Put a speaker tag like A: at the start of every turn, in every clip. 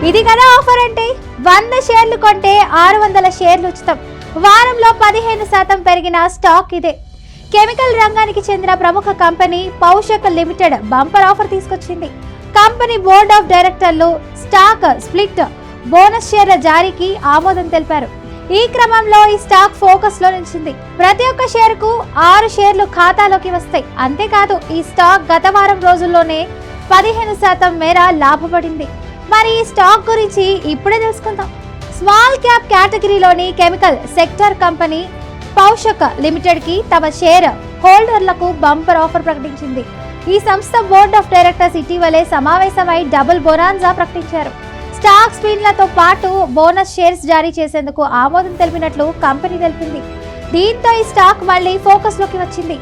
A: ఇది కదా ఆఫర్ అంటే 100 షేర్లు కొంటే 600 షేర్లు ఉచితం. వారంలో 15% పెరిగిన స్టాక్ ఇదే. కెమికల్ రంగానికి చెందిన ప్రముఖ company Paushak limited bumper offer తీసుకొచ్చింది. కంపెనీ బోర్డ్ ఆఫ్ డైరెక్టర్లు స్టాక్ స్ప్లిట్ బోనస్ షేర్ల జారీకి ఆమోదం తెలిపారు. ఈ క్రమంలో ఈ స్టాక్ ఫోకస్ లో నిలిచింది. ప్రతి ఒక్క షేరుకు 6 షేర్లు ఖాతాలోకి వస్తాయి. అంతేకాదు ఈ స్టాక్ గత వారం రోజుల్లోనే 15% మేర లాభపడింది. మరి ఈ స్టాక్ గురించి ఇప్పుడే తెలుసుకుందాం. స్మాల్ క్యాప్ కేటగిరీలోని chemical sector company Paushak limited కి తమ షేర్ హోల్డర్లకు బంపర్ ఆఫర్ ప్రకటించింది. ఈ సంస్థ బోర్డ్ ఆఫ్ డైరెక్టర్స్ ఇటీవలే సమావేశమై డబుల్ బోనాన్సా ప్రకటించారు. స్టాక్ స్పిన్లతో పాటు బోనస్ షేర్స్ జారీ చేసేందుకు ఆమోదం తెలిపినట్లు కంపెనీ తెలిపింది. దీంతో ఈ స్టాక్ మళ్లీ ఫోకస్ లోకి వచ్చింది.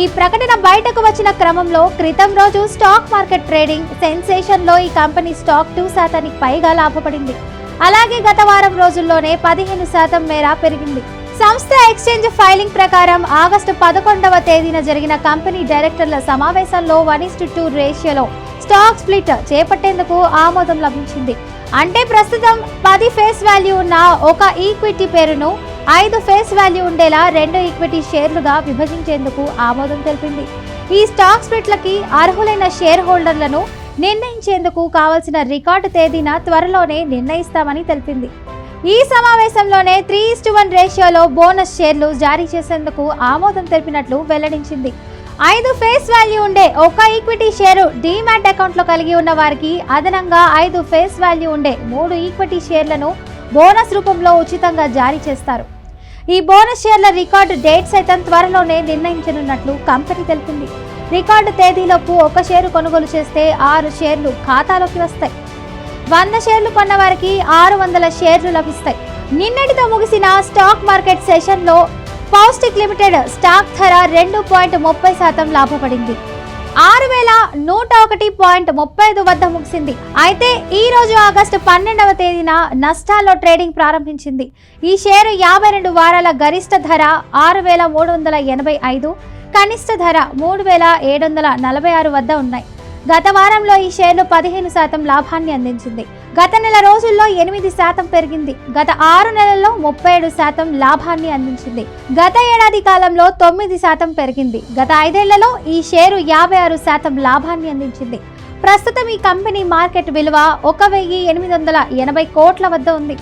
A: ఈ ప్రకటన బయటకు వచ్చిన క్రమంలో క్రితం రోజు స్టాక్ మార్కెట్ ట్రేడింగ్ సెన్సేషన్ లో ఈ కంపెనీ స్టాక్ 2% పైగా లాభపడింది. అలాగే గత వారం రోజుల్లోనే 15% మేర పెరిగింది. సంస్థ ఎక్స్చేంజ్ ఫైలింగ్ ప్రకారం ఆగస్టు 11వ తేదీన జరిగిన కంపెనీ డైరెక్టర్ల సమావేశంలో 1:2 రేషియోలో స్టాక్ స్ప్లిట్ చేపట్టేందుకు ఆమోదం లభించింది. అంటే ప్రస్తుతం 10 ఫేస్ వాల్యూ ఉన్న ఒక ఈక్విటీ పేరును 5 ఫేస్ వాల్యూ ఉండేలా 2 ఈక్విటీ షేర్లుగా విభజించేందుకు ఆమోదం తెలిపింది. ఈ స్టాక్ స్ప్లిట్లకి అర్హులైన షేర్ హోల్డర్లను నిర్ణయించేందుకు కావాల్సిన రికార్డు తేదీన త్వరలోనే నిర్ణయిస్తామని తెలిపింది. ఈ సమావేశంలోనే 3:1 రేషియోలో బోనస్ షేర్లు జారీ చేసేందుకు ఆమోదం తెలిపినట్లు వెల్లడించింది. 5 ఫేస్ వాల్యూ ఉండే ఒక ఈక్విటీ షేరు డీమ్యాట్ అకౌంట్లో కలిగి ఉన్న వారికి అదనంగా 5 ఫేస్ వాల్యూ ఉండే 3 ఈక్విటీ షేర్లను బోనస్ రూపంలో ఉచితంగా జారీ చేస్తారు. ఈ బోనస్ షేర్ల రికార్డు డేట్ సైతం త్వరలోనే నిర్ణయించనున్నట్లు కంపెనీ తెలిపింది. రికార్డు తేదీలోపు ఒక షేరు కొనుగోలు చేస్తే 6 షేర్లు ఖాతాలోకి వస్తాయి. 100 షేర్లు కొన్న వారికి 600 షేర్లు లభిస్తాయి. నిన్నటితో ముగిసిన స్టాక్ మార్కెట్ సెషన్లో పౌషక్ లిమిటెడ్ స్టాక్ ధర 2.30% లాభపడింది. 6101.35 వద్ద ముగిసింది. అయితే ఈ రోజు ఆగస్టు 12వ తేదీన నష్టాల్లో ట్రేడింగ్ ప్రారంభించింది. ఈ షేరు 52 వారాల గరిష్ట ధర 6385, కనిష్ట ధర 3746 వద్ద ఉన్నాయి. గత వారంలో ఈ షేర్లు 15% లాభాన్ని అందించింది. గత నెల రోజుల్లో 8% పెరిగింది. గత 6 నెలల్లో 37% లాభాన్ని అందించింది. గత ఏడాది కాలంలో 9% పెరిగింది. గత 5 ఏళ్లలో ఈ షేరు 56% లాభాన్ని అందించింది. ప్రస్తుతం ఈ కంపెనీ మార్కెట్ విలువ 1880 కోట్ల వద్ద ఉంది.